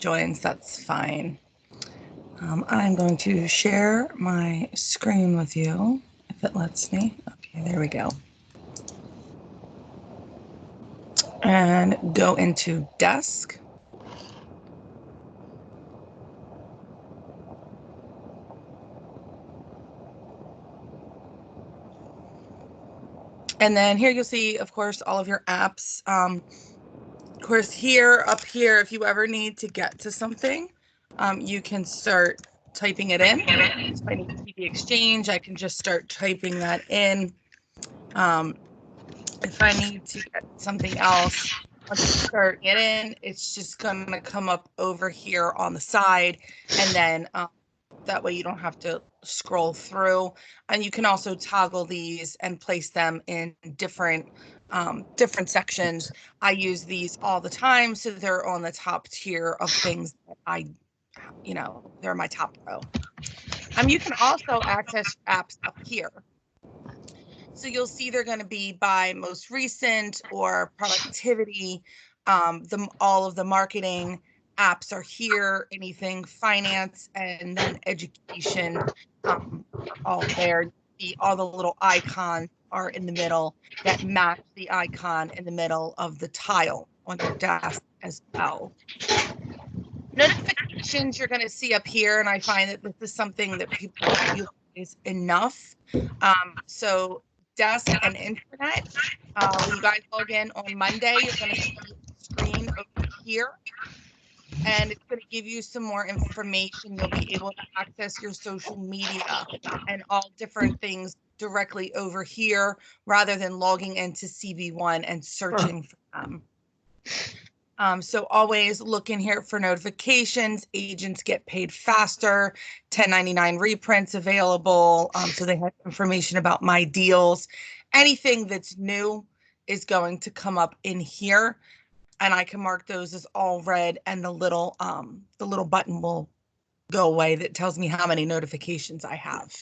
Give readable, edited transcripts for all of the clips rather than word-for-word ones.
joins, that's fine. I'm going to share my screen with you, if it lets me. Okay, there we go. And go into Desk. And then here you'll see, of course, all of your apps. Of course, up here, if you ever need to get to something, you can start typing it in. If I need TV Exchange, I can just start typing that in. If I need to get something else, once you start it in, it's just going to come up over here on the side, and then that way you don't have to scroll through. And you can also toggle these and place them in different sections. I use these all the time, so they're on the top tier of things that they're my top row. You can also access apps up here. So you'll see they're going to be by most recent or productivity. All of the marketing apps are here, anything finance, and then education, all there. All the little icons are in the middle that match the icon in the middle of the tile on your desk as well. Notifications you're going to see up here, and I find that this is something that people don't utilize enough. So desk and internet, when you guys log in on Monday, you're going to see a screen over here, and it's going to give you some more information. You'll be able to access your social media and all different things directly over here rather than logging into CB1 and searching for them. So always look in here for notifications. Agents get paid faster. 1099 reprints available. So they have information about my deals. Anything that's new is going to come up in here, and I can mark those as all read, and the little button will go away that tells me how many notifications I have.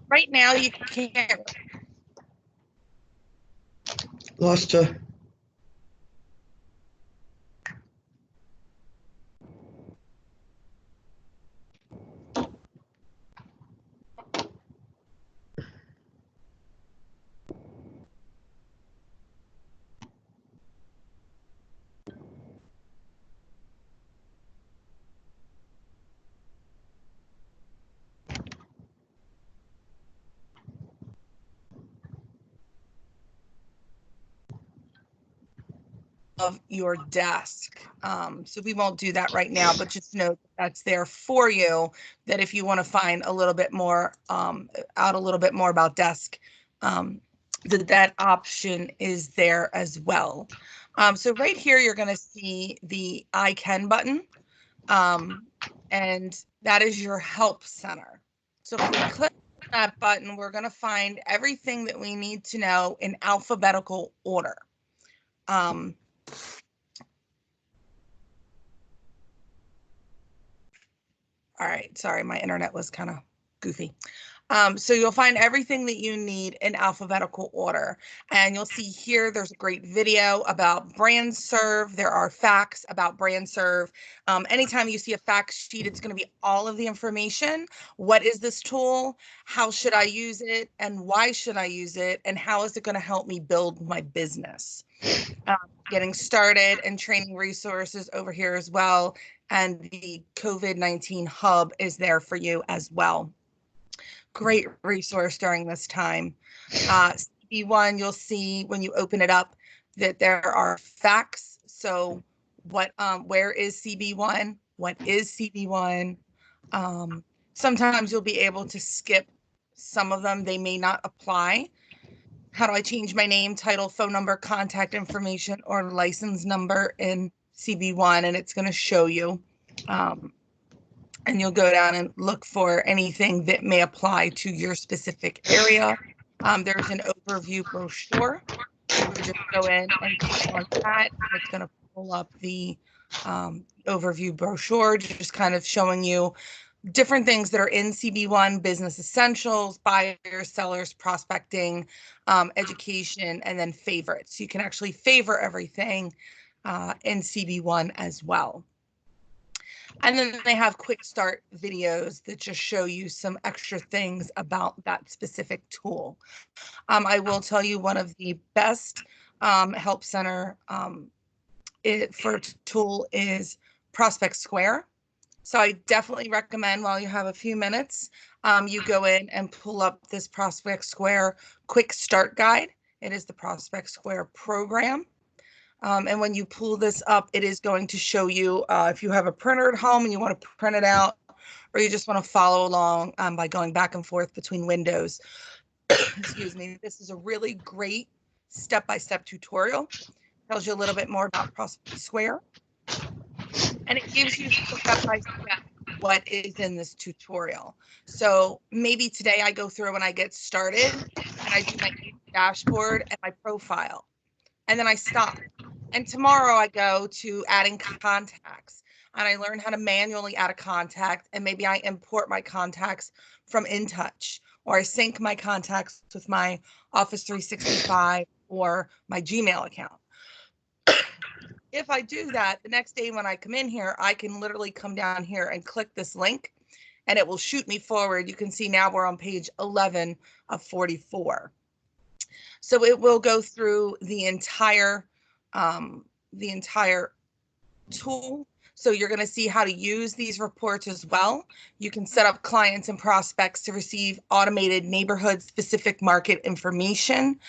Right now, you can't. Lost you. Of your desk. So we won't do that right now, but just know that's there for you, that if you want to find a little bit more out a little bit more about desk, that option is there as well. So right here, you're going to see the I Can button, and that is your help center. So if we click that button, we're going to find everything that we need to know in alphabetical order. All right, sorry, my internet was kind of goofy. So you'll find everything that you need in alphabetical order. And you'll see here, there's a great video about BrandServe. There are facts about BrandServe. Anytime you see a fact sheet, it's going to be all of the information. What is this tool? How should I use it? And why should I use it? And how is it going to help me build my business? Getting started and training resources over here as well. And the COVID-19 hub is there for you as well. Great resource during this time. CB1, you'll see when you open it up that there are facts. So where is CB1? What is CB1? Sometimes you'll be able to skip some of them. They may not apply. How do I change my name, title, phone number, contact information, or license number in CB1? And it's going to show you. And you'll go down and look for anything that may apply to your specific area. There's an overview brochure. You just go in and click on that, and it's going to pull up the overview brochure, just kind of showing you different things that are in CB1, business essentials, buyers, sellers, prospecting, education, and then favorites. You can actually favor everything in CB1 as well. And then they have quick start videos that just show you some extra things about that specific tool. I will tell you one of the best help center for tool is Prospect Square. So I definitely recommend while you have a few minutes, you go in and pull up this Prospect Square quick start guide. It is the Prospect Square program. And when you pull this up, it is going to show you if you have a printer at home and you want to print it out, or you just want to follow along by going back and forth between windows. Excuse me. This is a really great step-by-step tutorial. Tells you a little bit more about Prospect Square. And it gives you step-by-step what is in this tutorial. So maybe today I go through when I get started and I do my dashboard and my profile, and then I stop. And tomorrow I go to adding contacts and I learn how to manually add a contact, and maybe I import my contacts from InTouch, or I sync my contacts with my Office 365 or my Gmail account. If I do that, the next day when I come in here, I can literally come down here and click this link and it will shoot me forward. You can see now we're on page 11 of 44. So it will go through the entire tool. So you're going to see how to use these reports as well. You can set up clients and prospects to receive automated neighborhood-specific market information.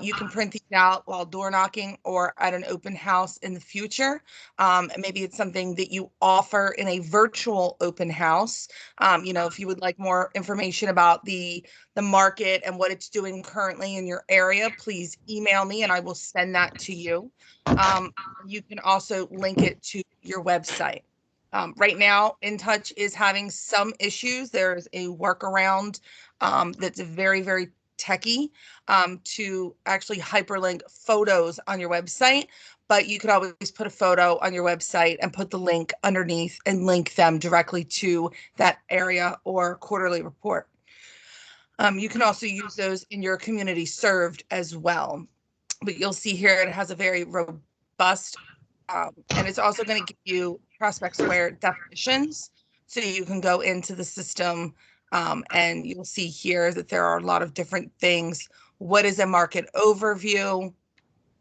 You can print these out while door knocking or at an open house in the future. Maybe it's something that you offer in a virtual open house. If you would like more information about the market and what it's doing currently in your area, please email me and I will send that to you. You can also link it to your website. Right now, InTouch is having some issues. There's a workaround that's very, very techy to actually hyperlink photos on your website, but you could always put a photo on your website and put the link underneath and link them directly to that area or quarterly report. You can also use those in your community served as well. But you'll see here it has a very robust, and it's also going to give you Prospect Square definitions. So you can go into the system and you'll see here that there are a lot of different things. What is a market overview?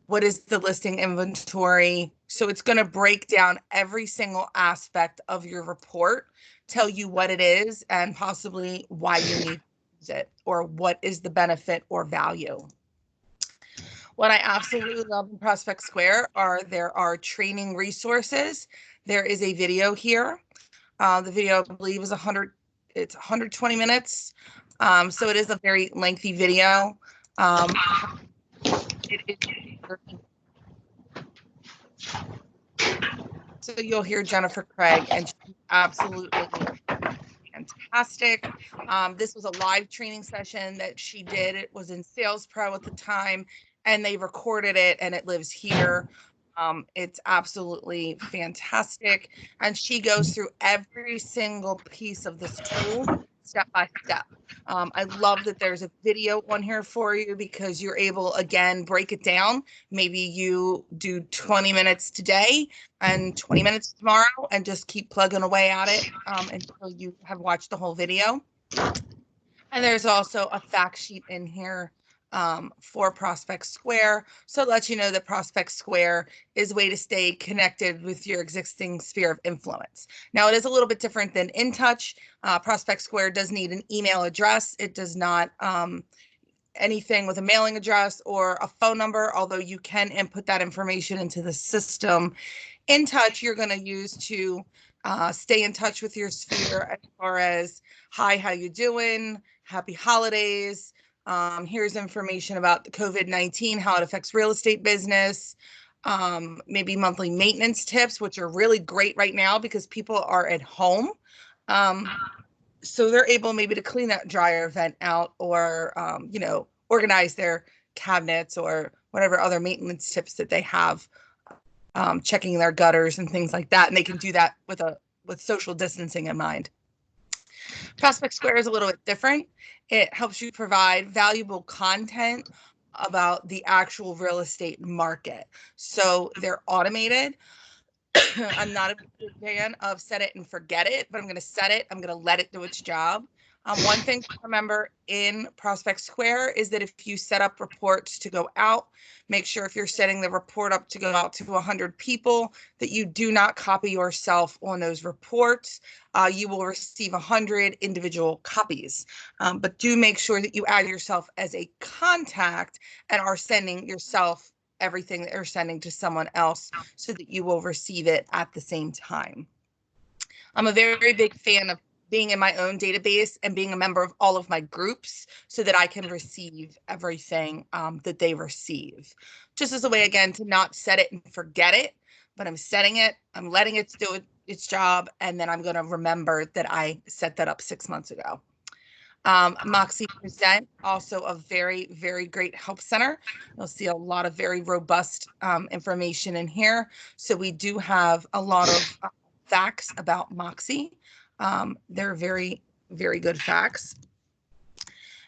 What is the listing inventory? So it's going to break down every single aspect of your report, tell you what it is and possibly why you need to use it, or what is the benefit or value. What I absolutely love in Prospect Square there are training resources. There is a video here. The video, I believe, is 120 minutes. So it is a very lengthy video. So you'll hear Jennifer Craig, and she's absolutely fantastic. This was a live training session that she did. It was in Sales Pro at the time, and they recorded it, and it lives here. It's absolutely fantastic. And she goes through every single piece of this tool step by step. I love that there's a video on here for you because you're able, again, break it down. Maybe you do 20 minutes today and 20 minutes tomorrow and just keep plugging away at it until you have watched the whole video. And there's also a fact sheet in here for Prospect Square. So it lets you know that Prospect Square is a way to stay connected with your existing sphere of influence. Now, it is a little bit different than InTouch. Prospect Square does need an email address. It does not anything with a mailing address or a phone number, although you can input that information into the system. InTouch, you're going to use to stay in touch with your sphere as far as, hi, how you doing? Happy holidays. Here's information about the COVID-19, how it affects real estate business, maybe monthly maintenance tips, which are really great right now because people are at home. So they're able maybe to clean that dryer vent out or, organize their cabinets or whatever other maintenance tips that they have, checking their gutters and things like that. And they can do that with social distancing in mind. Prospect Square is a little bit different. It helps you provide valuable content about the actual real estate market. So they're automated. I'm not a big fan of set it and forget it, but I'm going to set it. I'm going to let it do its job. One thing to remember in Prospect Square is that if you set up reports to go out, make sure if you're setting the report up to go out to 100 people that you do not copy yourself on those reports. You will receive 100 individual copies, but do make sure that you add yourself as a contact and are sending yourself everything that you're sending to someone else so that you will receive it at the same time. I'm a very big fan of being in my own database and being a member of all of my groups so that I can receive everything that they receive. Just as a way, again, to not set it and forget it, but I'm setting it, I'm letting it do its job, and then I'm going to remember that I set that up 6 months ago. Moxie Present, also a very great help center. You'll see a lot of very robust information in here. So we do have a lot of facts about Moxie. They're very good facts.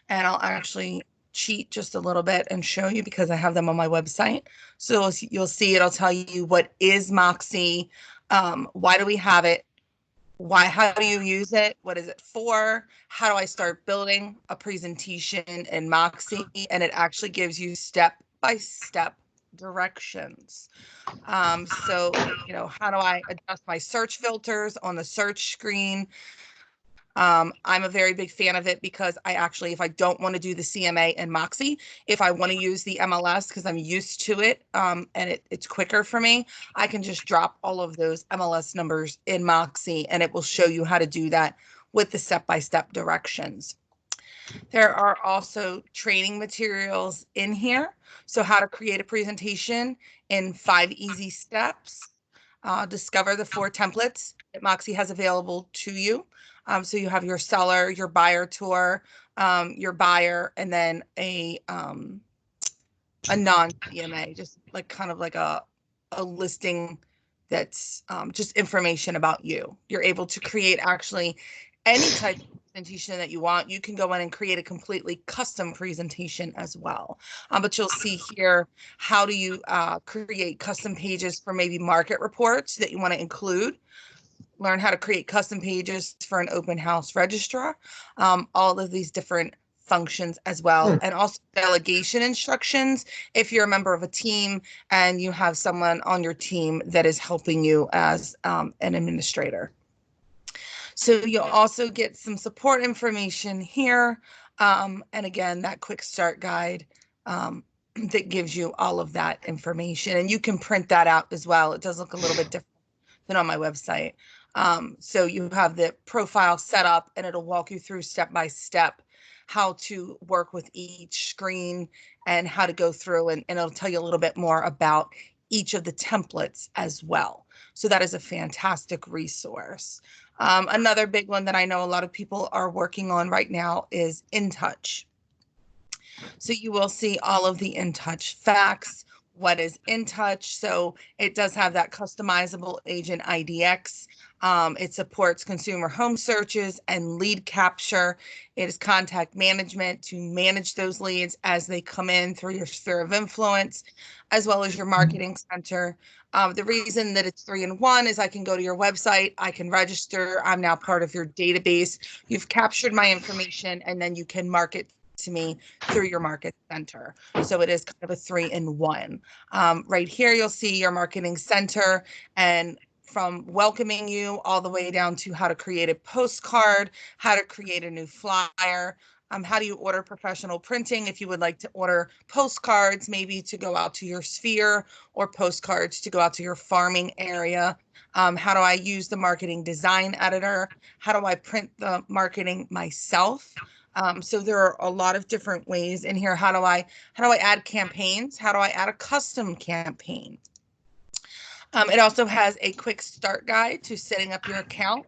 And I'll actually cheat just a little bit and show you because I have them on my website. So you'll see it'll tell you what is Moxie, why do we have it, how do you use it? What is it for? How do I start building a presentation in Moxie? And it actually gives you step-by-step directions. So, how do I adjust my search filters on the search screen? I'm a very big fan of it because I actually, if I don't want to do the CMA and Moxie, if I want to use the MLS because I'm used to it and it's quicker for me, I can just drop all of those MLS numbers in Moxie and it will show you how to do that with the step-by-step directions. There are also training materials in here. So how to create a presentation in 5 easy steps. Discover the 4 templates that Moxie has available to you. So you have your seller, your buyer tour, your buyer, and then a non-CMA, just like kind of like a listing that's just information about you. You're able to create actually any type of presentation that you want. You can go in and create a completely custom presentation as well. But you'll see here, how do you create custom pages for maybe market reports that you want to include. Learn how to create custom pages for an open house registrar, all of these different functions as well, and also delegation instructions if you're a member of a team and you have someone on your team that is helping you as an administrator. So you'll also get some support information here, and again, that quick start guide that gives you all of that information, and you can print that out as well. It does look a little bit different than on my website. So you have the profile set up and it'll walk you through step by step how to work with each screen and how to go through, and it'll tell you a little bit more about each of the templates as well. So that is a fantastic resource. Another big one that I know a lot of people are working on right now is InTouch. So you will see all of the InTouch facts. What is InTouch? So it does have that customizable agent IDX. It supports consumer home searches and lead capture. It is contact management to manage those leads as they come in through your sphere of influence, as well as your marketing center. The reason that it's 3-in-1 is I can go to your website, I can register, I'm now part of your database. You've captured my information, and then you can market to me through your market center. So it is kind of a 3-in-1. Right here, you'll see your marketing center, and from welcoming you all the way down to how to create a postcard, how to create a new flyer, how do you order professional printing if you would like to order postcards, maybe to go out to your sphere, or postcards to go out to your farming area. How do I use the marketing design editor? How do I print the marketing myself? So there are a lot of different ways in here. How do I add campaigns? How do I add a custom campaign? It also has a quick start guide to setting up your account,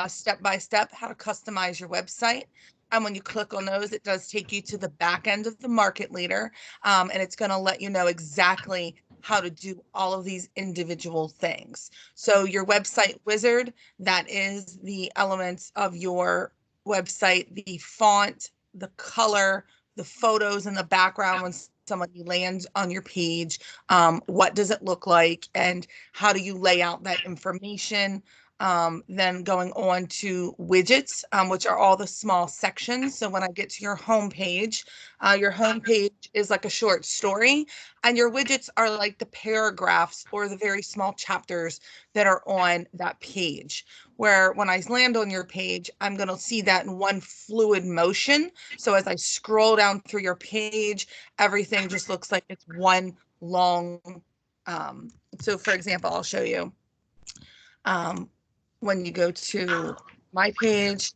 step by step, how to customize your website. And when you click on those, it does take you to the back end of the market leader, and it's going to let you know exactly how to do all of these individual things. So your website wizard, that is the elements of your website, the font, the color, the photos in the background when somebody lands on your page, what does it look like, and how do you lay out that information. Then going on to widgets, which are all the small sections. So when I get to your home page is like a short story, and your widgets are like the paragraphs or the very small chapters that are on that page. Where when I land on your page, I'm going to see that in one fluid motion. So as I scroll down through your page, everything just looks like it's one long. Um, so for example, I'll show you. Um, when you go to my page,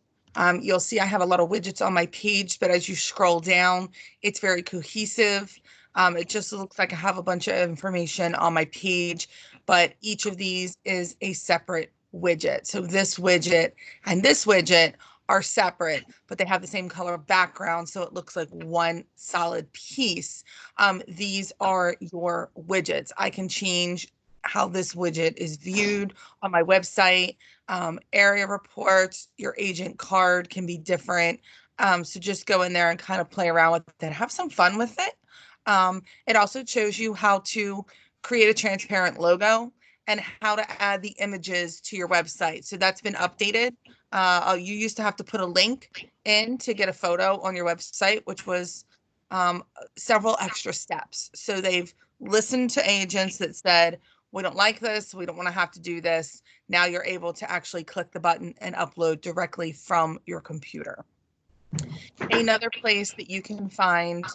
you'll see I have a lot of widgets on my page, but as you scroll down, it's very cohesive. It just looks like I have a bunch of information on my page, but each of these is a separate widget. So this widget and this widget are separate, but they have the same color background, so it looks like one solid piece. These are your widgets. I can change how this widget is viewed on my website. Area reports, your agent card can be different. So just go in there and kind of play around with it. Have some fun with it. It also shows you how to create a transparent logo and how to add the images to your website. So that's been updated. You used to have to put a link in to get a photo on your website, which was several extra steps. So they've listened to agents that said, we don't like this, we don't want to have to do this. Now you're able to actually click the button and upload directly from your computer. Another place that you can find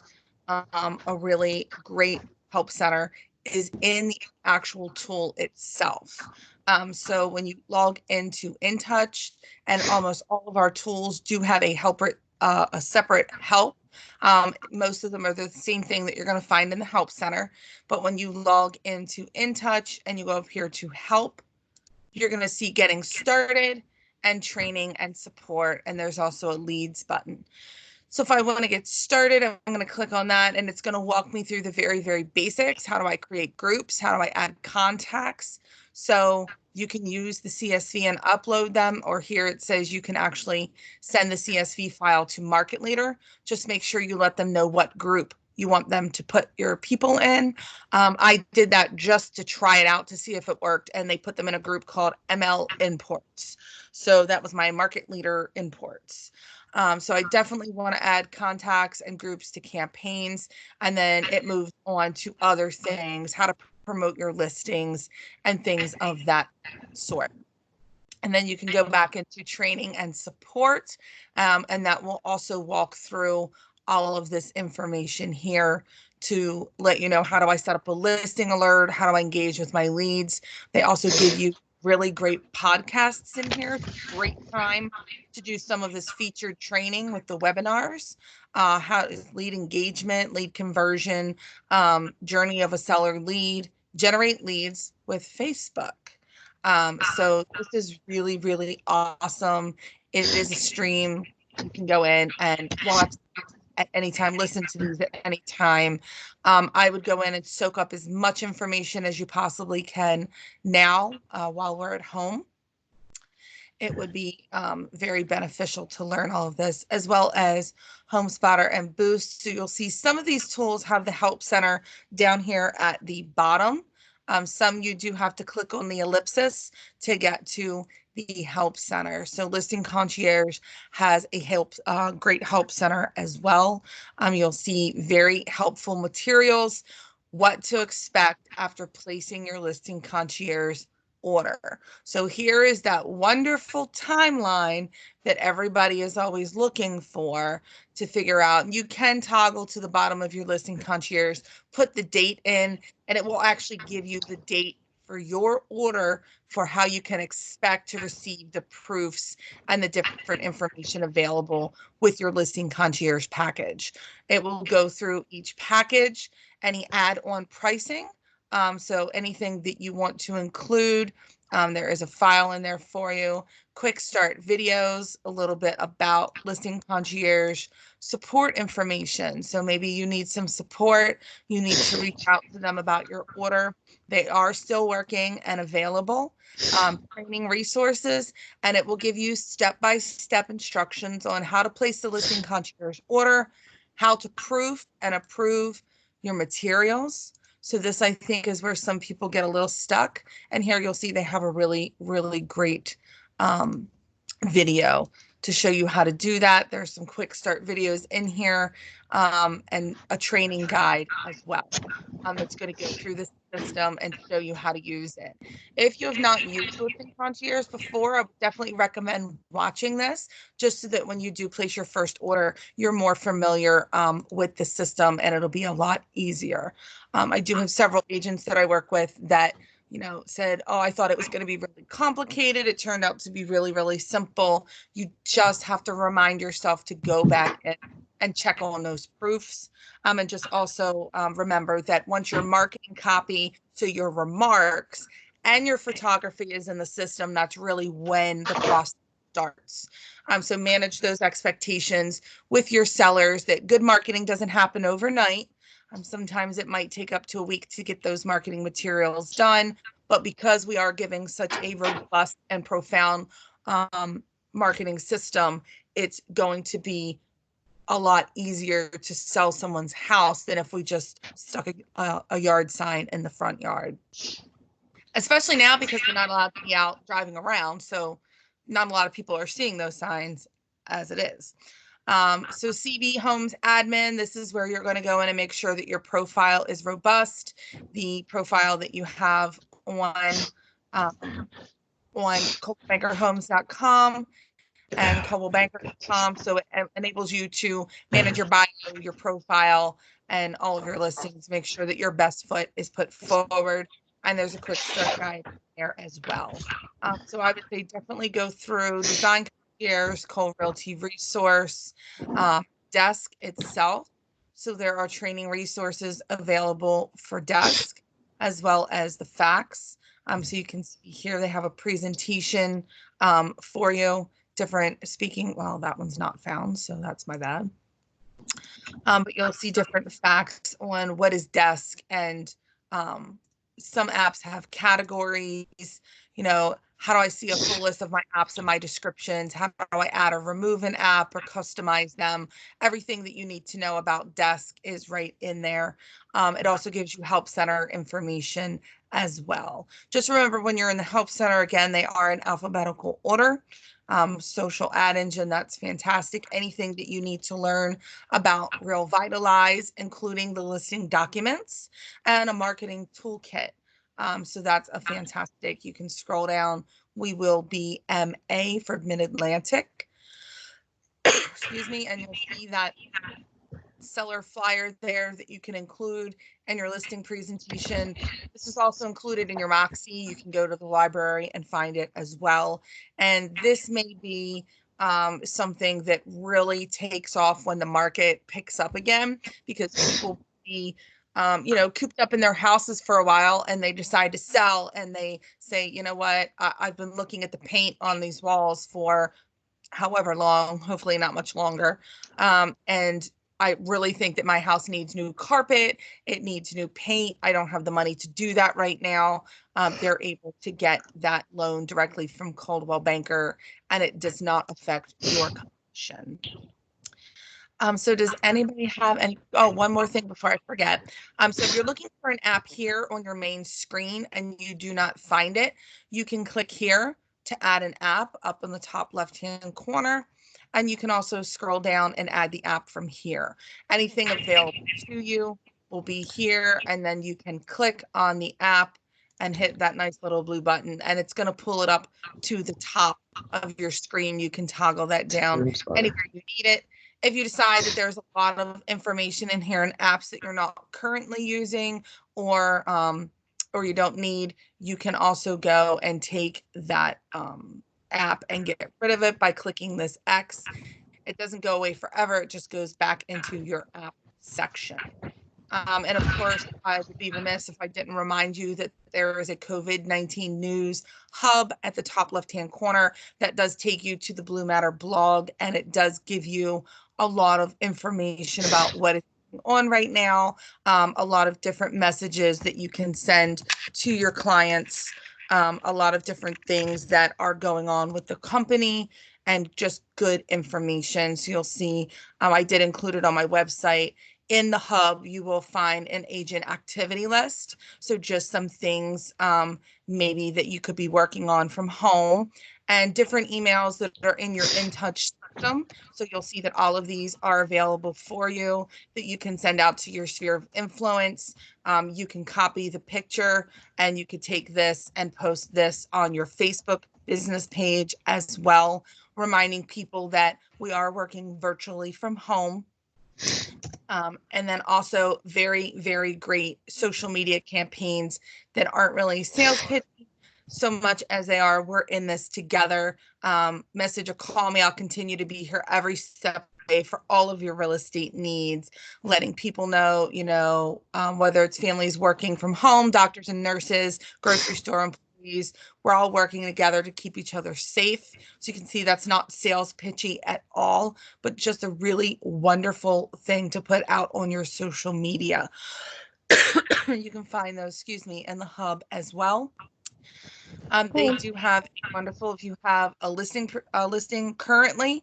a really great help center is in the actual tool itself. So when you log into InTouch, and almost all of our tools do have a a separate help. Most of them are the same thing that you're going to find in the help center. But when you log into InTouch and you go up here to help, you're going to see getting started and training and support. And there's also a leads button. So if I want to get started, I'm going to click on that, and it's going to walk me through the very, very basics. How do I create groups? How do I add contacts? So you can use the CSV and upload them, or here it says you can actually send the CSV file to Market Leader. Just make sure you let them know what group you want them to put your people in. I did that just to try it out to see if it worked, and they put them in a group called ML Imports. So that was my Market Leader imports. So I definitely want to add contacts and groups to campaigns, and then it moves on to other things, how to promote your listings and things of that sort. And then you can go back into training and support, and that will also walk through all of this information here to let you know, how do I set up a listing alert? How do I engage with my leads? They also give you really great podcasts in here. It's a great time to do some of this featured training with the webinars. How is lead engagement, lead conversion, journey of a seller lead, generate leads with Facebook. So this is really, really awesome. It is a stream. You can go in and watch at any time, listen to these at any time. I would go in and soak up as much information as you possibly can now while we're at home. It would be very beneficial to learn all of this, as well as HomeSpotter and Boost. So you'll see some of these tools have the Help Center down here at the bottom. Some you do have to click on the ellipsis to get to the Help Center. So Listing Concierge has a great Help Center as well. You'll see very helpful materials, what to expect after placing your Listing Concierge order. So here is that wonderful timeline that everybody is always looking for to figure out. You can toggle to the bottom of your Listing Concierge, put the date in, and it will actually give you the date for your order for how you can expect to receive the proofs and the different information available with your Listing Concierge package. It will go through each package, any add-on pricing. So anything that you want to include, there is a file in there for you. Quick start videos, a little bit about Listing Concierge, support information. So maybe you need some support. You need to reach out to them about your order. They are still working and available. Training resources, and it will give you step-by-step instructions on how to place the Listing Concierge order, how to proof and approve your materials. So this, I think, is where some people get a little stuck. And here you'll see they have a really, really great video to show you how to do that. There's some quick start videos in here, and a training guide as well. That's going to go through the system and show you how to use it. If you have not used Listing Concierge before, I would definitely recommend watching this, just so that when you do place your first order, you're more familiar with the system, and it'll be a lot easier. I do have several agents that I work with that said, oh, I thought it was going to be really complicated. It turned out to be really, really simple. You just have to remind yourself to go back and check on those proofs. And just also remember that once your marketing copy, so your remarks and your photography is in the system, that's really when the process starts. So manage those expectations with your sellers, that good marketing doesn't happen overnight. Sometimes it might take up to a week to get those marketing materials done, but because we are giving such a robust and profound marketing system, it's going to be a lot easier to sell someone's house than if we just stuck a yard sign in the front yard. Especially now, because we're not allowed to be out driving around, so not a lot of people are seeing those signs as it is. So CB Homes Admin, this is where you're going to go in and make sure that your profile is robust. The profile that you have on coldwellbankerhomes.com and coldwellbanker.com. So it enables you to manage your bio, your profile, and all of your listings. Make sure that your best foot is put forward. And there's a quick start guide there as well. So I would say definitely go through Design Concierge, Cold Realty Resource, Desk itself. So there are training resources available for Desk, as well as the facts. So you can see here they have a presentation for you. Different speaking. Well, that one's not found, so that's my bad. But you'll see different facts on what is Desk, and some apps have categories. How do I see a full list of my apps and my descriptions? How do I add or remove an app or customize them? Everything that you need to know about Desk is right in there. It also gives you Help Center information as well. Just remember, when you're in the Help Center, again, they are in alphabetical order. Social ad engine, that's fantastic. Anything that you need to learn about Real Vitalize, including the listing documents and a marketing toolkit. So that's a fantastic. You can scroll down. We will be MA for Mid-Atlantic. Excuse me. And you'll see that seller flyer there that you can include in your listing presentation. This is also included in your Moxie. You can go to the library and find it as well. And this may be something that really takes off when the market picks up again, because people be cooped up in their houses for a while, and they decide to sell, and they say, you know what, I've been looking at the paint on these walls for however long, hopefully not much longer. And I really think that my house needs new carpet. It needs new paint. I don't have the money to do that right now. They're able to get that loan directly from Coldwell Banker, and it does not affect your commission. So does anybody have any? Oh, one more thing before I forget. So if you're looking for an app here on your main screen and you do not find it, you can click here to add an app up in the top left-hand corner. And you can also scroll down and add the app from here. Anything available to you will be here, and then you can click on the app and hit that nice little blue button, and it's going to pull it up to the top of your screen. You can toggle that down anywhere you need it. If you decide that there's a lot of information in here and apps that you're not currently using, or you don't need, you can also go and take that app and get rid of it by clicking this X. It doesn't go away forever. It just goes back into your app section. And of course, I would be remiss if I didn't remind you that there is a COVID-19 news hub at the top left-hand corner that does take you to the Blue Matter blog, and it does give you a lot of information about what is going on right now, a lot of different messages that you can send to your clients, a lot of different things that are going on with the company, and just good information. So you'll see, I did include it on my website. in the hub, you will find an agent activity list. So just some things maybe that you could be working on from home, and different emails that are in your InTouch system. So you'll see that all of these are available for you that you can send out to your sphere of influence. You can copy the picture and you could take this and post this on your Facebook business page as well, reminding people that we are working virtually from home. And then also very, very great social media campaigns that aren't really sales pitch so much as they are, we're in this together. Message or call me. I'll continue to be here every step of the way for all of your real estate needs, letting people know, whether it's families working from home, doctors and nurses, grocery store employees, we're all working together to keep each other safe. So you can see that's not sales pitchy at all, but just a really wonderful thing to put out on your social media. You can find those, in the hub as well. They do have wonderful, if you have a listing currently,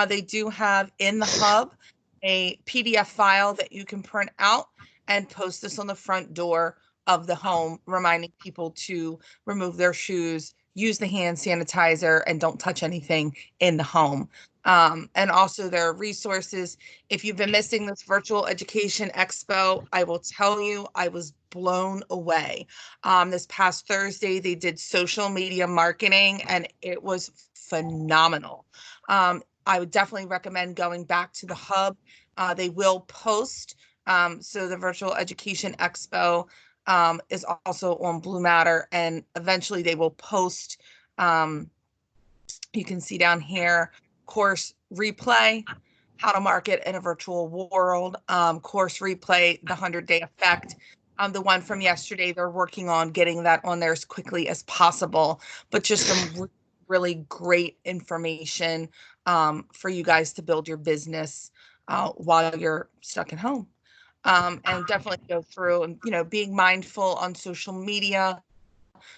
they do have in the hub a PDF file that you can print out and post this on the front door of the home, reminding people to remove their shoes, use the hand sanitizer, and don't touch anything in the home. And also there are resources. If you've been missing this virtual education expo, I will tell you, I was blown away. This past Thursday, they did social media marketing and it was phenomenal. I would definitely recommend going back to the hub. They will post. So the Virtual Education Expo is also on Blue Matter, and eventually they will post. You can see down here, course replay, how to market in a virtual world, course replay, the 100-day effect. The one from yesterday, they're working on getting that on there as quickly as possible, but just some really great information for you guys to build your business while you're stuck at home. And definitely go through and, being mindful on social media.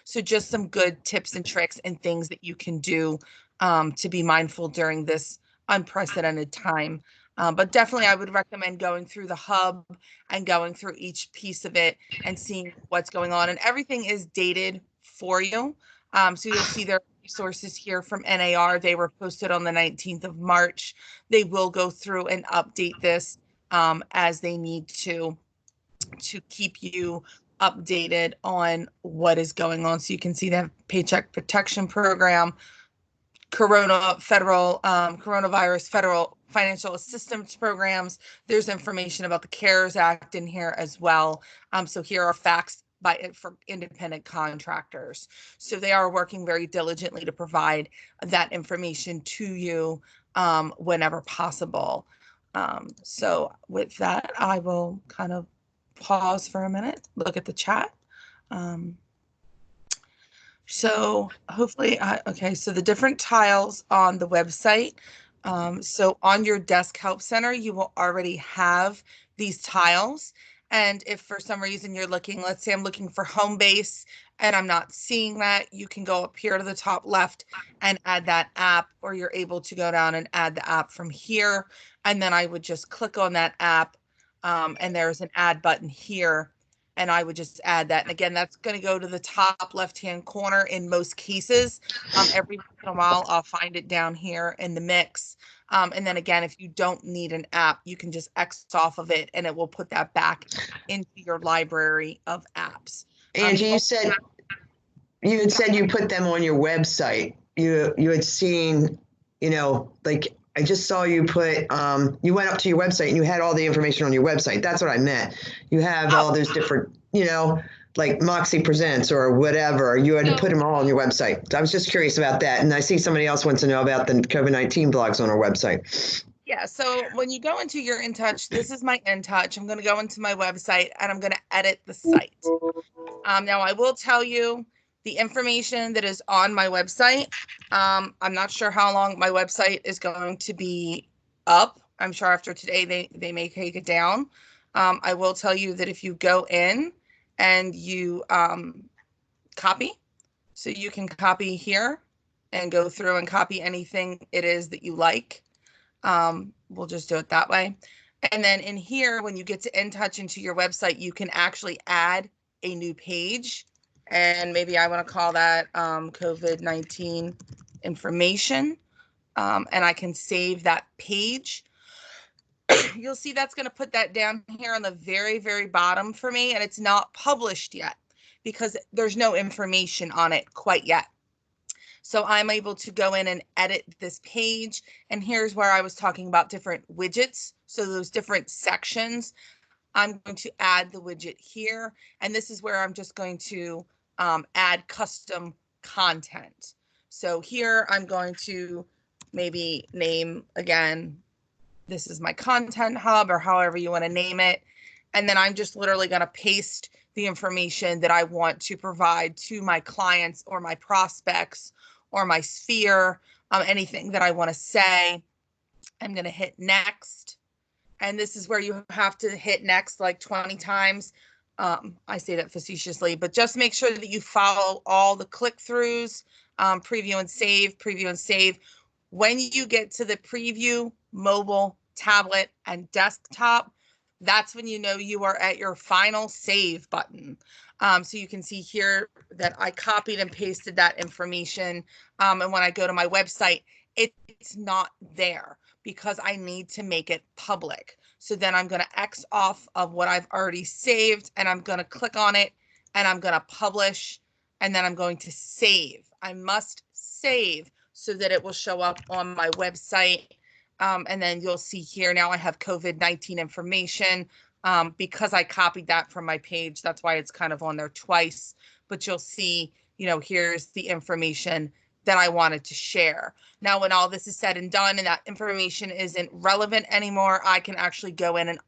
So just some good tips and tricks and things that you can do to be mindful during this unprecedented time. But definitely, I would recommend going through the hub and going through each piece of it and seeing what's going on. And everything is dated for you. So you'll see their resources here from NAR. They were posted on the 19th of March. They will go through and update this as they need to keep you updated on what is going on. So you can see the Paycheck Protection Program, coronavirus federal financial assistance programs. There's information about the CARES Act in here as well. So here are facts for independent contractors. So they are working very diligently to provide that information to you whenever possible. So with that, I will kind of pause for a minute, look at the chat. So hopefully, okay, so the different tiles on the website. So on your desk help center, you will already have these tiles. And if for some reason you're looking, let's say I'm looking for home base and I'm not seeing that, you can go up here to the top left and add that app, or you're able to go down and add the app from here. And then I would just click on that app, and there's an add button here. And I would just add that. And again, that's going to go to the top left-hand corner in most cases. Every once in a while, I'll find it down here in the mix. And then again, if you don't need an app, you can just X off of it and it will put that back into your library of apps. Angie, you had said you put them on your website. You had seen, like I just saw you put, you went up to your website and you had all the information on your website. That's what I meant. You have all those different, like Moxie Presents or whatever. You had to put them all on your website. So I was just curious about that. And I see somebody else wants to know about the COVID-19 blogs on our website. Yeah, so when you go into your InTouch, this is my InTouch. I'm going to go into my website and I'm going to edit the site. Now, I will tell you the information that is on my website. I'm not sure how long my website is going to be up. I'm sure after today they may take it down. I will tell you that if you go in and you copy, so you can copy here and go through and copy anything it is that you like. We'll just do it that way. And then in here, when you get to InTouch into your website, you can actually add a new page. And maybe I want to call that COVID-19 information. And I can save that page. You'll see that's going to put that down here on the very, very bottom for me. And it's not published yet because there's no information on it quite yet. So I'm able to go in and edit this page. And here's where I was talking about different widgets. So those different sections, I'm going to add the widget here. And this is where I'm just going to add custom content. So here I'm going to maybe name, again, this is my content hub, or however you want to name it. And then I'm just literally going to paste the information that I want to provide to my clients or my prospects or my sphere, anything that I want to say. I'm going to hit next. And this is where you have to hit next like 20 times. I say that facetiously, but just make sure that you follow all the click-throughs, preview and save, preview and save. When you get to the preview, mobile, tablet, and desktop, that's when you know you are at your final save button. So you can see here that I copied and pasted that information. And when I go to my website, it's not there because I need to make it public. So then I'm going to X off of what I've already saved, and I'm going to click on it, and I'm going to publish, and then I'm going to save. I must save so that it will show up on my website. And then you'll see here now I have COVID-19 information because I copied that from my page. That's why it's kind of on there twice. But you'll see, you know, here's the information that I wanted to share. Now, when all this is said and done and that information isn't relevant anymore, I can actually go in and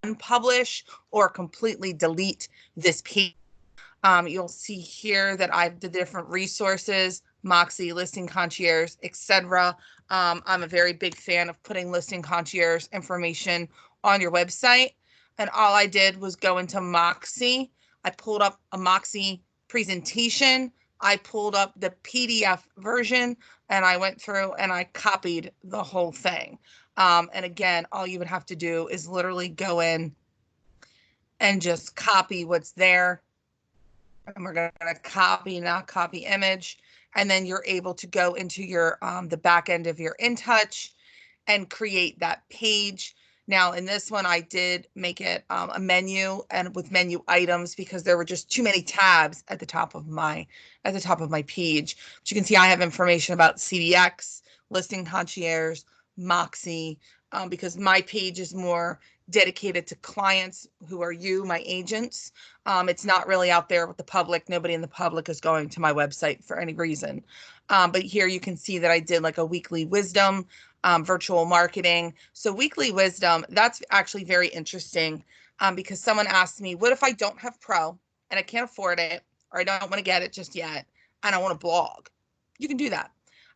unpublish or completely delete this page. You'll see here that I've the different resources, Moxie, Listing Concierge, etc. I'm a very big fan of putting Listing Concierge information on your website. And all I did was go into Moxie. I pulled up a Moxie presentation. I pulled up the PDF version, and I went through and I copied the whole thing. And again, all you would have to do is literally go in and just copy what's there. And we're going to copy, not copy image. And then you're able to go into your the back end of your InTouch and create that page. Now in this one, I did make it a menu and with menu items because there were just too many tabs at the top of my page. But you can see I have information about CDX, Listing Concierge, Moxie, because my page is more dedicated to clients who are you, my agents. It's not really out there with the public. Nobody in the public is going to my website for any reason. But here you can see that I did like a weekly wisdom, virtual marketing. So weekly wisdom, that's actually very interesting because someone asked me, what if I don't have Pro and I can't afford it, or I don't want to get it just yet, and I want to blog? You can do that.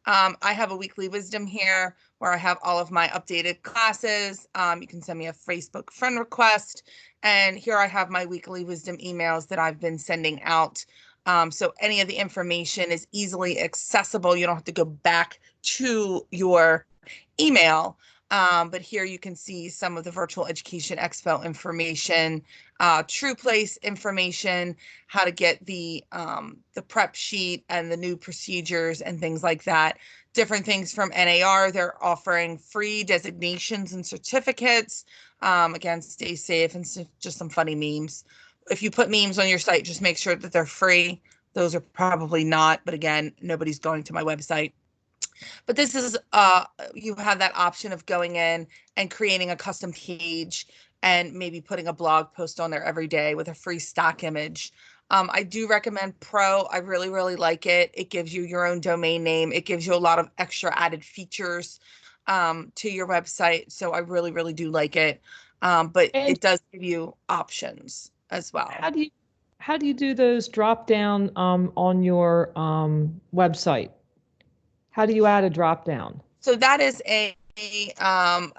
I have a weekly wisdom here where I have all of my updated classes. You can send me a Facebook friend request. And here I have my weekly wisdom emails that I've been sending out. So any of the information is easily accessible. You don't have to go back to your email. But here you can see some of the Virtual Education Expo information, True Place information, how to get the prep sheet and the new procedures and things like that. Different things from NAR. They're offering free designations and certificates. Again, stay safe, and just some funny memes. If you put memes on your site, just make sure that they're free. Those are probably not, but again, nobody's going to my website. But this is, you have that option of going in and creating a custom page and maybe putting a blog post on there every day with a free stock image. I do recommend Pro. I really, really like it. It gives you your own domain name. It gives you a lot of extra added features to your website. So I really, really do like it. But it does give you options as well. How do you do those drop down on your website? How do you add a drop down? So that is a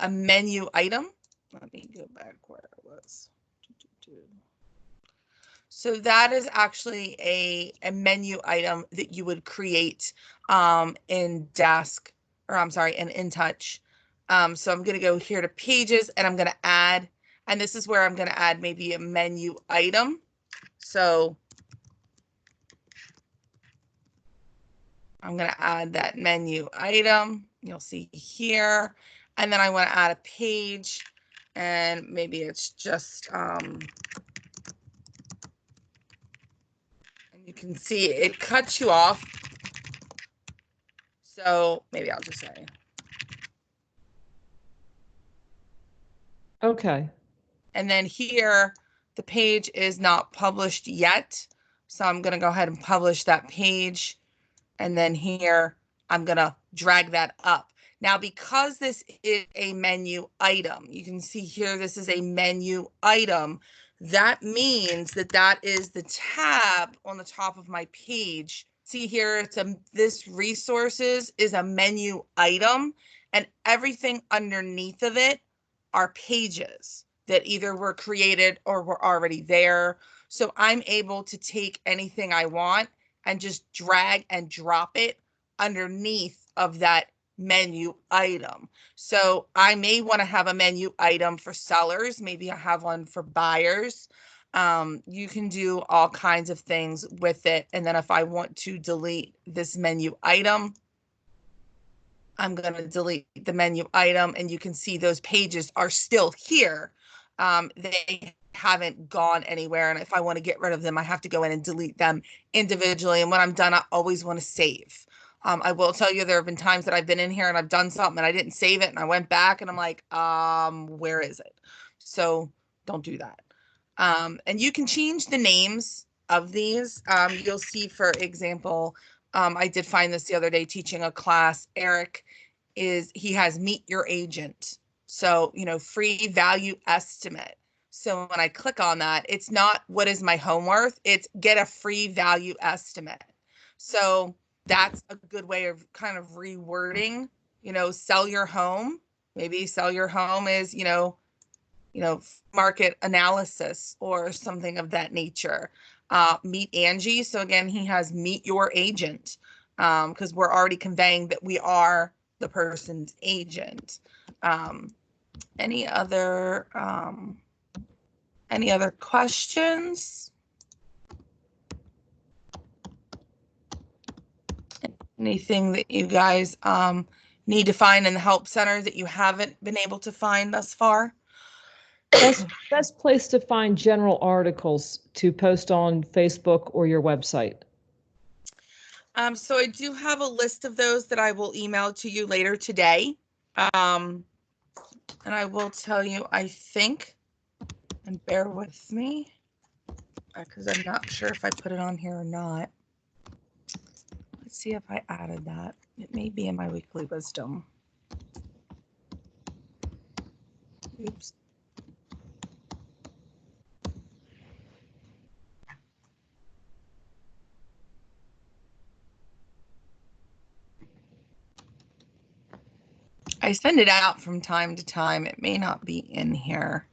menu item. Let me go back where it was. So that is actually a menu item that you would create in InTouch. So I'm going to go here to pages and I'm going to add, and this is where I'm going to add maybe a menu item. So I'm going to add that menu item. You'll see here. And then I want to add a page, and maybe it's just, and you can see it cuts you off. So maybe I'll just say. Okay. And then here, the page is not published yet. So I'm going to go ahead and publish that page. And then here, I'm going to drag that up. Now, because this is a menu item, you can see here, this is a menu item. That means that that is the tab on the top of my page. See here, it's this resources is a menu item, and everything underneath of it are pages that either were created or were already there. So I'm able to take anything I want and just drag and drop it underneath of that menu item. So I may want to have a menu item for sellers. Maybe I have one for buyers. You can do all kinds of things with it. And then if I want to delete this menu item, I'm going to delete the menu item, and you can see those pages are still here. They haven't gone anywhere. And if I want to get rid of them, I have to go in and delete them individually. And when I'm done, I always want to save. I will tell you, there have been times that I've been in here and I've done something and I didn't save it, and I went back and I'm like, where is it? So don't do that. And you can change the names of these. You'll see, for example, I did find this the other day teaching a class. Eric he has Meet Your Agent. So, free value estimate. So when I click on that, it's not what is my home worth, it's get a free value estimate. So that's a good way of kind of rewording, sell your home. Maybe sell your home is, market analysis or something of that nature. Meet Angie. So again, he has Meet Your Agent, because we're already conveying that we are the person's agent. Any other questions? Anything that you guys need to find in the help center that you haven't been able to find thus far? Best place to find general articles to post on Facebook or your website. So I do have a list of those that I will email to you later today. And I will tell you, I think, and bear with me, because I'm not sure if I put it on here or not. Let's see if I added that. It may be in my weekly wisdom. Oops. I send it out from time to time. It may not be in here.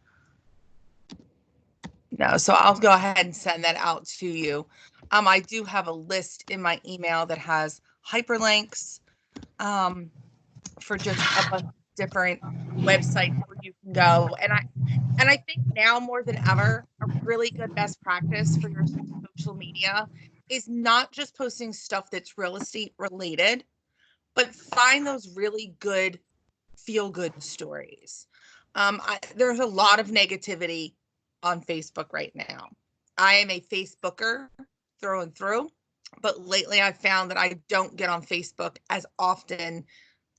No, so I'll go ahead and send that out to you. I do have a list in my email that has hyperlinks for just a bunch of different websites where you can go. And I think now more than ever, a really good best practice for your social media is not just posting stuff that's real estate related, but find those really good feel-good stories. There's a lot of negativity on Facebook right now. I am a Facebooker through and through, but lately I've found that I don't get on Facebook as often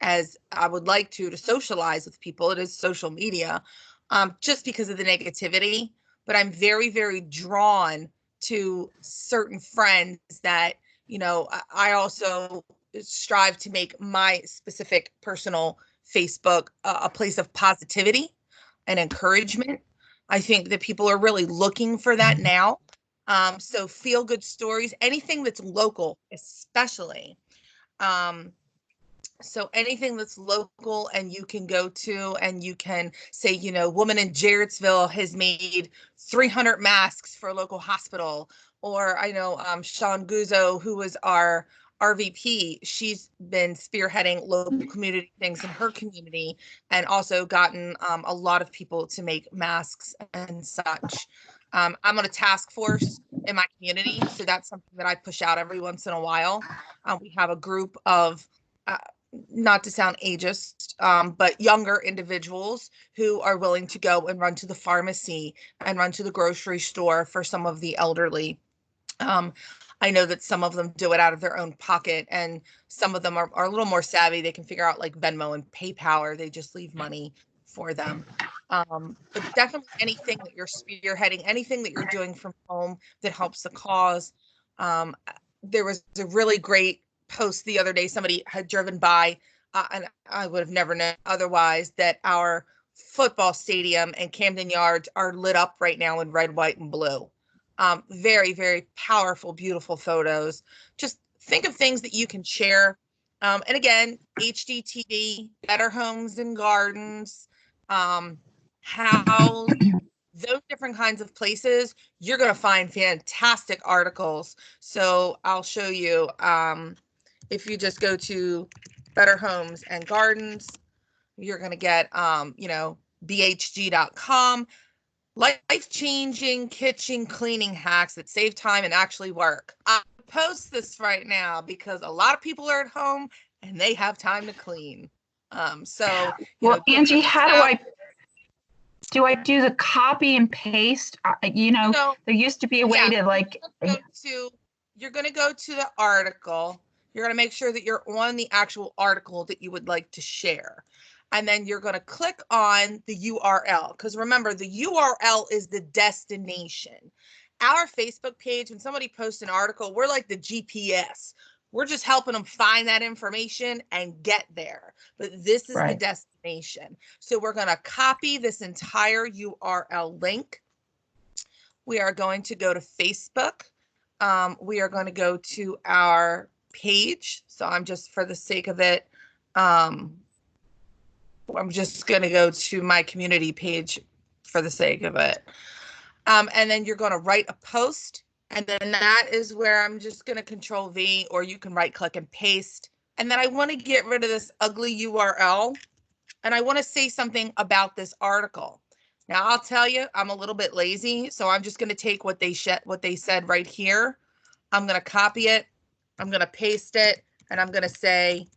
as I would like to socialize with people. It is social media, just because of the negativity. But I'm very, very drawn to certain friends that, I also strive to make my specific personal Facebook a place of positivity and encouragement. I think that people are really looking for that now. So feel good stories, anything that's local, especially. So anything that's local and you can go to and you can say, woman in Jarrettsville has made 300 masks for a local hospital. Or I know Sean Guzzo, who was our our VP, she's been spearheading local community things in her community, and also gotten a lot of people to make masks and such. I'm on a task force in my community, so that's something that I push out every once in a while. We have a group of, not to sound ageist, but younger individuals who are willing to go and run to the pharmacy and run to the grocery store for some of the elderly. I know that some of them do it out of their own pocket, and some of them are a little more savvy. They can figure out like Venmo and PayPal, or they just leave money for them. But definitely anything that you're spearheading, anything that you're doing from home that helps the cause. There was a really great post the other day. Somebody had driven by, and I would have never known otherwise, that our football stadium and Camden Yards are lit up right now in red, white, and blue. Very, very powerful, beautiful photos. Just think of things that you can share. And again, HDTV, Better Homes and Gardens, how those different kinds of places, you're going to find fantastic articles. So I'll show you, if you just go to Better Homes and Gardens, you're going to get, bhg.com. Life-changing kitchen cleaning hacks that save time and actually work. I post this right now because a lot of people are at home and they have time to clean. Well, Angie, how do I do the copy and paste? There used to be a way to like. You're going to go to the article. You're going to make sure that you're on the actual article that you would like to share. And then you're going to click on the URL, because remember, the URL is the destination. Our Facebook page, when somebody posts an article, we're like the GPS. We're just helping them find that information and get there. But this is the destination. So we're going to copy this entire URL link. We are going to go to Facebook. We are going to go to our page. So I'm just, for the sake of it, I'm just going to go to my community page for the sake of it. And then you're going to write a post. And then that is where I'm just going to Control V, or you can right click and paste. And then I want to get rid of this ugly URL. And I want to say something about this article. Now, I'll tell you, I'm a little bit lazy. So I'm just going to take what they said right here. I'm going to copy it. I'm going to paste it. And I'm going to say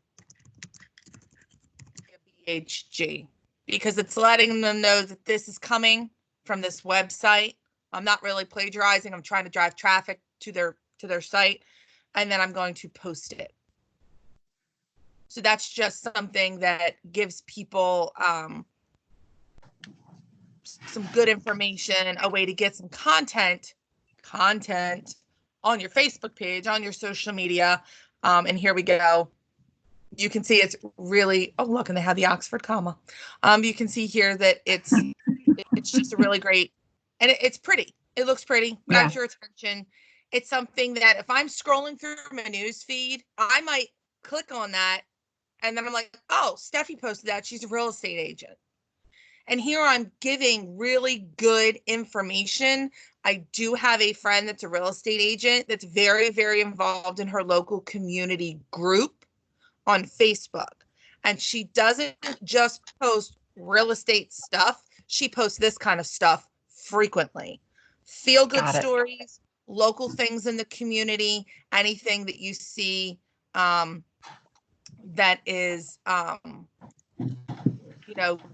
BHG, because it's letting them know that this is coming from this website. I'm not really plagiarizing. I'm trying to drive traffic to their site, and then I'm going to post it. So that's just something that gives people some good information, a way to get some content on your Facebook page, on your social media. And here we go. You can see it's really, oh, look, and they have the Oxford comma. You can see here that it's just a really great, and it's pretty. It looks pretty, grabs your attention. It's something that if I'm scrolling through my news feed, I might click on that. And then I'm like, oh, Steffi posted that. She's a real estate agent. And here I'm giving really good information. I do have a friend that's a real estate agent that's very, very involved in her local community group on Facebook. And she doesn't just post real estate stuff. She posts this kind of stuff frequently. Feel good stories, local things in the community, anything that you see that is,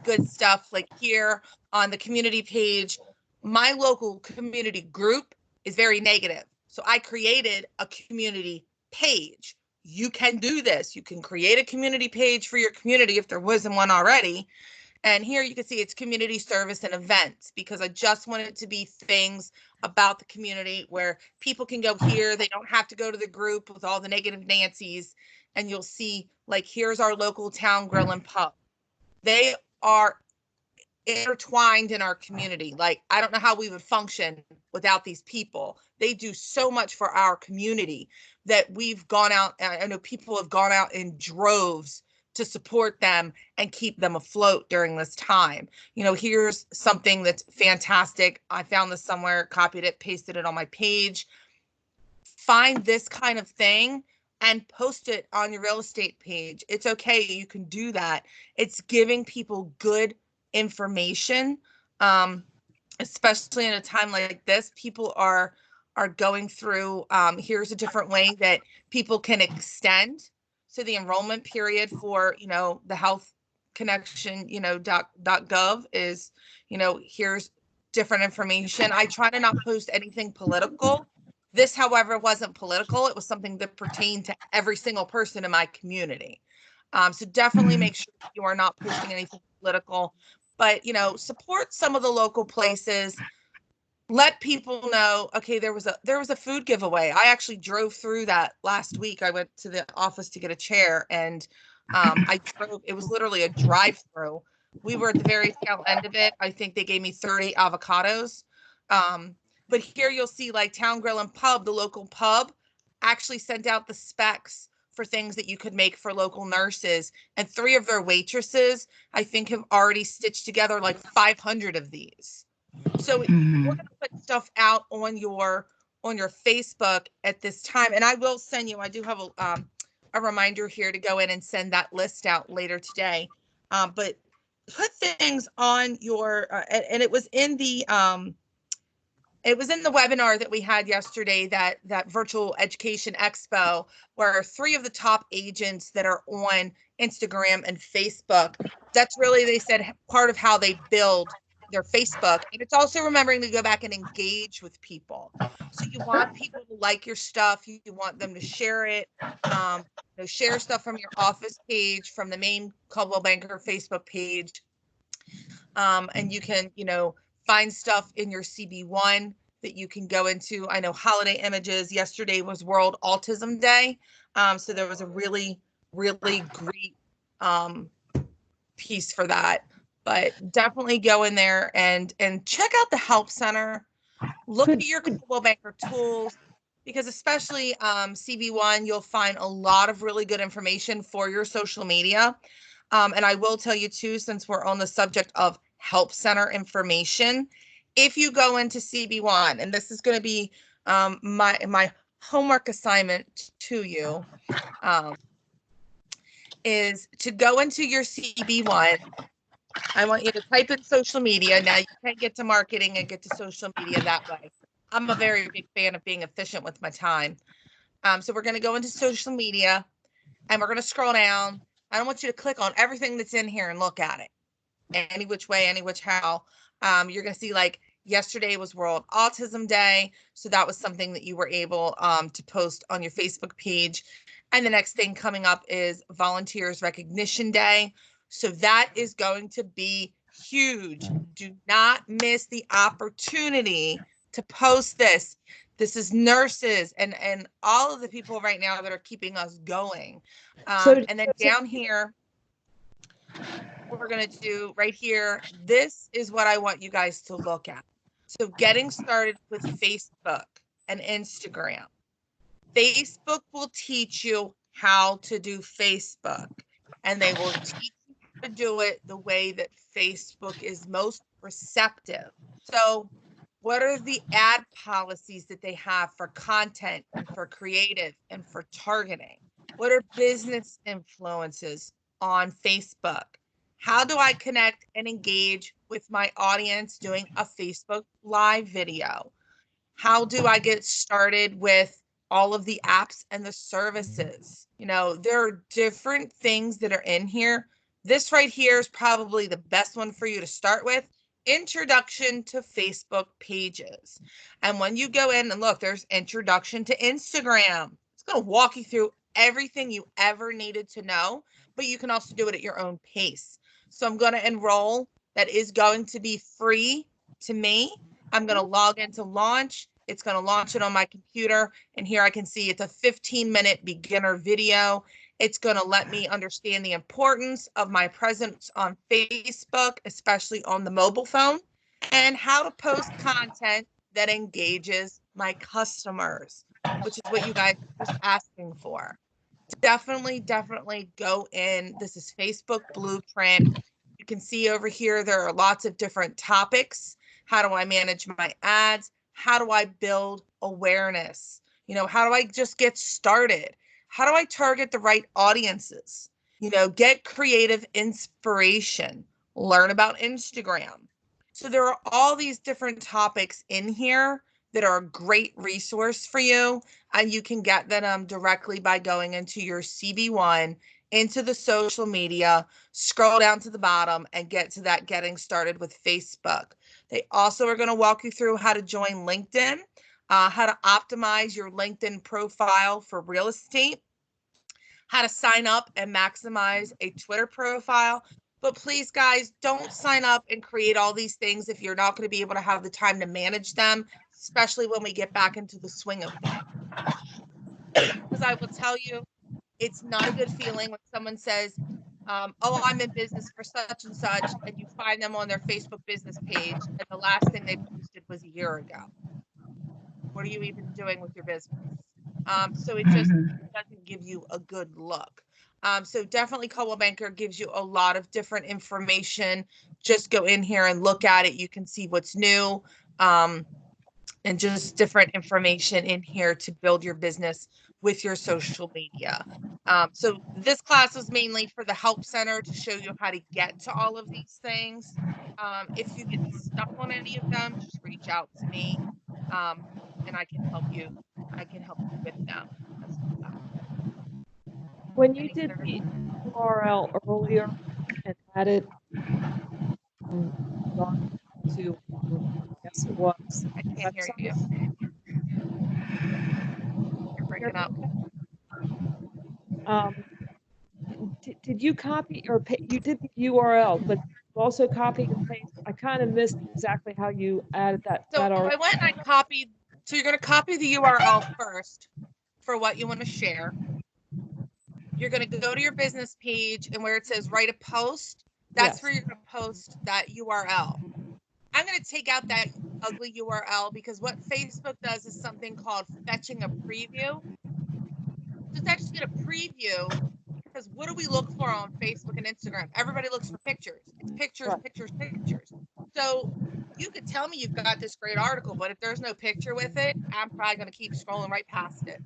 good stuff. Like here on the community page, my local community group is very negative. So I created a community page. You can do this. You can create a community page for your community if there wasn't one already. And here you can see it's community service and events, because I just want it to be things about the community where people can go here. They don't have to go to the group with all the negative Nancy's. And you'll see, like, here's our local town grill and pub. They are intertwined in our community. Like, I don't know how we would function without these people. They do so much for our community that we've gone out. I know people have gone out in droves to support them and keep them afloat during this time. Here's something that's fantastic. I found this somewhere, copied it, pasted it on my page. Find this kind of thing. and post it on your real estate page. It's okay. You can do that. It's giving people good information, especially in a time like this. People are going through, here's a different way that people can extend. So the enrollment period for, the health connection, .gov is, here's different information. I try to not post anything political. This, however, wasn't political. It was something that pertained to every single person in my community. So definitely make sure you are not posting anything political, but, support some of the local places. Let people know, okay, there was a food giveaway. I actually drove through that last week. I went to the office to get a chair, and it was literally a drive-through. We were at the very tail end of it. I think they gave me 30 avocados. But here you'll see like Town Grill and Pub, the local pub, actually sent out the specs for things that you could make for local nurses. And 3 of their waitresses, I think, have already stitched together like 500 of these. So we're going to put stuff out on your Facebook at this time. And I will send you, I do have a reminder here to go in and send that list out later today. But put things on your, and it was in the webinar that we had yesterday, that virtual education expo, where 3 of the top agents that are on Instagram and Facebook, that's really, they said, part of how they build their Facebook. And it's also remembering to go back and engage with people. So you want people to like your stuff. You want them to share it. Share stuff from your office page, from the main Coldwell Banker Facebook page. And you can, find stuff in your CB1 that you can go into. I know holiday images. Yesterday was World Autism Day. So there was a really, really great piece for that. But definitely go in there and check out the Help Center. Look at your Coldwell Banker tools, because especially CB1, you'll find a lot of really good information for your social media. And I will tell you too, since we're on the subject of Help Center information, if you go into CB1, and this is going to be my homework assignment to you, is to go into your CB1. I want you to type in social media. Now you can't get to marketing and get to social media that way. I'm a very big fan of being efficient with my time. So we're going to go into social media, and we're going to scroll down. I don't want you to click on everything that's in here and look at it any which way, any which how. You're going to see like yesterday was World Autism Day. So that was something that you were able to post on your Facebook page. And the next thing coming up is Volunteers Recognition Day. So that is going to be huge. Do not miss the opportunity to post this. This is nurses and all of the people right now that are keeping us going. And then down here, we're going to do right here. This is what I want you guys to look at. So getting started with Facebook and Instagram. Facebook will teach you how to do Facebook, and they will teach you how to do it the way that Facebook is most receptive. So what are the ad policies that they have for content and for creative and for targeting? What are business influences on Facebook? How do I connect and engage with my audience doing a Facebook live video? How do I get started with all of the apps and the services? There are different things that are in here. This right here is probably the best one for you to start with. Introduction to Facebook pages. And when you go in and look, there's introduction to Instagram. It's going to walk you through everything you ever needed to know, but you can also do it at your own pace. So I'm going to enroll. That is going to be free to me. I'm going to log into Launch. It's going to launch it on my computer. And here I can see it's a 15-minute beginner video. It's going to let me understand the importance of my presence on Facebook, especially on the mobile phone, and how to post content that engages my customers, which is what you guys are just asking for. Definitely go in. This is Facebook Blueprint. You can see over here, there are lots of different topics. How do I manage my ads? How do I build awareness? How do I just get started? How do I target the right audiences? Get creative inspiration, learn about Instagram. So there are all these different topics in here that are a great resource for you, and you can get them directly by going into your CB1, into the social media, scroll down to the bottom, and get to that getting started with Facebook. They also are going to walk you through how to join LinkedIn, how to optimize your LinkedIn profile for real estate, how to sign up and maximize a Twitter profile. But please, guys, don't sign up and create all these things if you're not going to be able to have the time to manage them, especially when we get back into the swing of things. Because I will tell you, it's not a good feeling when someone says, oh, I'm in business for such and such, and you find them on their Facebook business page, and the last thing they posted was a year ago. What are you even doing with your business? So it just doesn't give you a good look. So definitely Coldwell Banker gives you a lot of different information. Just go in here and look at it. You can see what's new, and just different information in here to build your business with your social media. So this class is mainly for the Help Center to show you how to get to all of these things. If you get stuck on any of them, just reach out to me, and I can help you. I can help you with them as well. When you did the URL earlier and added to, yes, it was. I can't hear you. You're breaking up. Did you copy or you did the URL, but also copy and paste? I kind of missed exactly how you added that. So I went and I copied. So you're going to copy the URL first for what you want to share. You're going to go to your business page, and where it says write a post, that's where you're going to post that URL. I'm going to take out that ugly URL because what Facebook does is something called fetching a preview. So it's actually going to preview, because what do we look for on Facebook and Instagram? Everybody looks for pictures. It's pictures, pictures, pictures. So you could tell me you've got this great article, but if there's no picture with it, I'm probably going to keep scrolling right past it.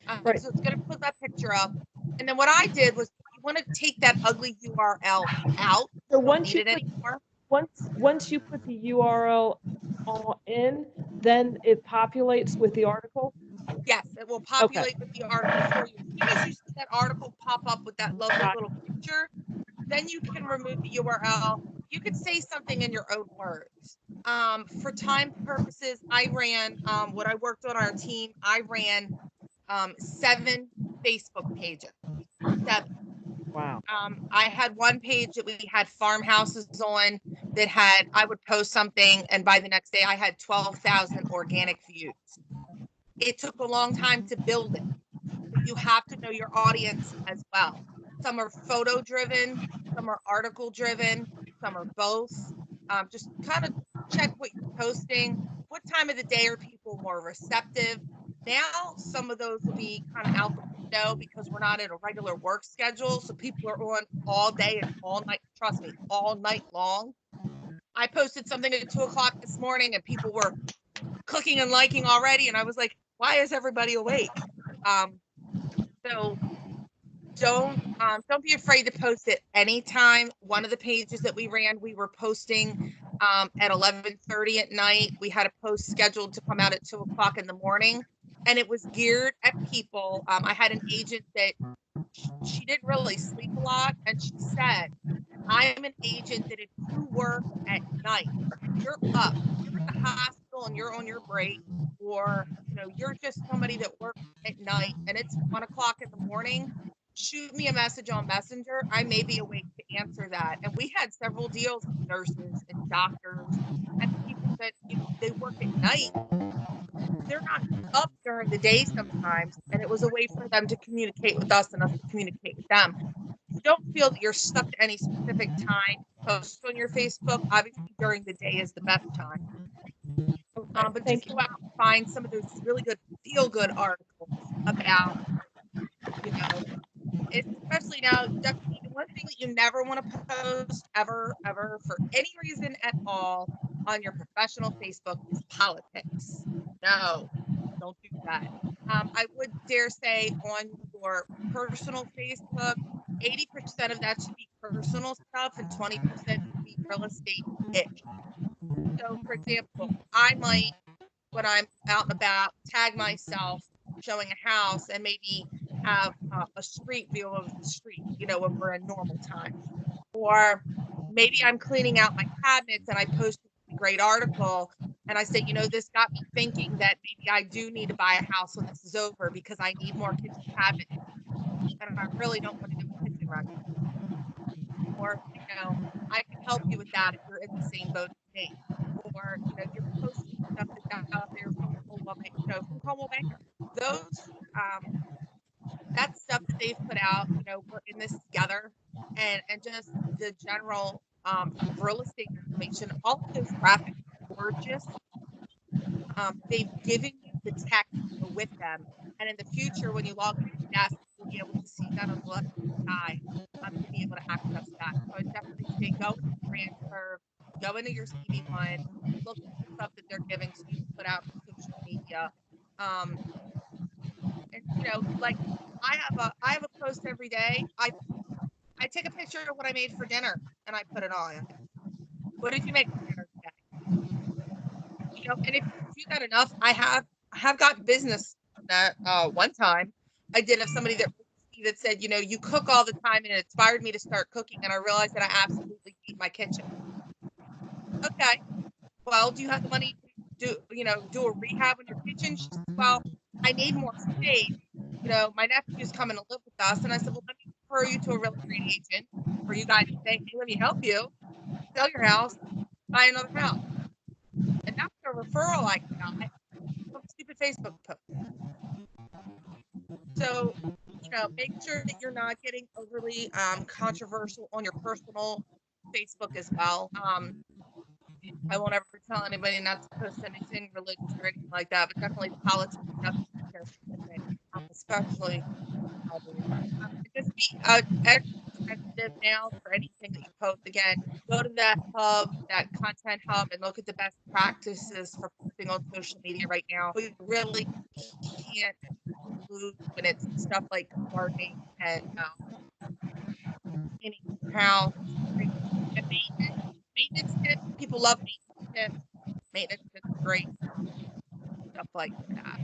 So it's going to put that picture up. And then what I did was, you want to take that ugly URL out. So once you put, once you put the URL in, then it populates with the article. Yes, it will populate with the article for you. As soon as you see that article pop up with that lovely little picture, then you can remove the URL. You could say something in your own words. For time purposes, I ran, when I worked on our team, I ran 7 Facebook pages. 7. Wow. I had one page that we had farmhouses on that had, I would post something, and by the next day I had 12,000 organic views. It took a long time to build it. But you have to know your audience as well. Some are photo driven, some are article driven, some are both. Just kind of check what you're posting. What time of the day are people more receptive? Now, some of those will be kind of out the window because we're not in a regular work schedule. So people are on all day and all night. Trust me, all night long. I posted something at 2:00 this morning and people were clicking and liking already. And I was like, why is everybody awake? So don't be afraid to post at any time. One of the pages that we ran, we were posting at 11:30 at night. We had a post scheduled to come out at 2:00 in the morning, and it was geared at people. I had an agent that she didn't really sleep a lot, and she said, I'm an agent that if you work at night, you're up, you're in the hospital and you're on your break, or you're just somebody that works at night and it's 1:00 in the morning, shoot me a message on Messenger. I may be awake to answer that. And we had several deals with nurses and doctors and people that they work at night. They're not up during the day sometimes, and it was a way for them to communicate with us and us to communicate with them. You don't feel that you're stuck to any specific time to post on your Facebook. Obviously, during the day is the best time. But just go out and find some of those really good feel-good articles about, especially now, definitely one thing that you never want to post ever, for any reason at all on your professional Facebook is politics. No, don't do that. I would dare say on your personal Facebook, 80% of that should be personal stuff and 20% should be real estate-ish. So, for example, I might, when I'm out and about, tag myself showing a house and maybe have a street view of the street, you know, when we're in normal time. Or maybe I'm cleaning out my cabinets and I posted a great article and I say, you know, this got me thinking that maybe I do need to buy a house when this is over because I need more kitchen cabinets and I really don't want to do a kitchen renovation. Or, you know, I can help you with that if you're in the same boat as me. Or, you know, you're posting stuff that's out there from Coldwell, you know, from Coldwell Banker. Those, that stuff that they've put out, you know, we're in this together, and just the general real estate information, all of those graphics are gorgeous. They've given you the text to go with them, and in the future, when you log into desk, you'll be able to see that on the left side to be able to access that. So I definitely say go into brand serve, go into your CV1, look at the stuff that they're giving so you can put out on social media. And you know, like I have a post every day. I take a picture of what I made for dinner and I put it on. What did you make for dinner today? You know, and if you do that enough, I have got business that one time I did have somebody that said, you know, you cook all the time and it inspired me to start cooking, and I realized that I absolutely hate my kitchen. Okay, well, do you have the money to do a rehab in your kitchen? She said, well, I need more space. You know, my nephew's coming to live with us. And I said, well, let me refer you to a real estate agent for you guys to say, hey, let me help you sell your house, buy another house. And that's a referral I got from a stupid Facebook post. So, you know, make sure that you're not getting overly controversial on your personal Facebook as well. I won't ever tell anybody not to post anything religious or anything like that, but definitely politics stuff, especially just be extra sensitive now for anything that you post. Again, go to that hub, that content hub, and look at the best practices for posting on social media right now. We really can't lose when it's stuff like gardening and any house and maintenance tips. People love maintenance tips. Maintenance tips are great. Stuff like that.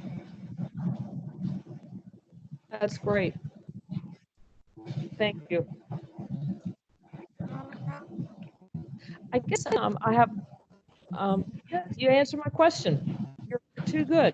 That's great. Thank you. I guess I have, you answered my question. You're too good.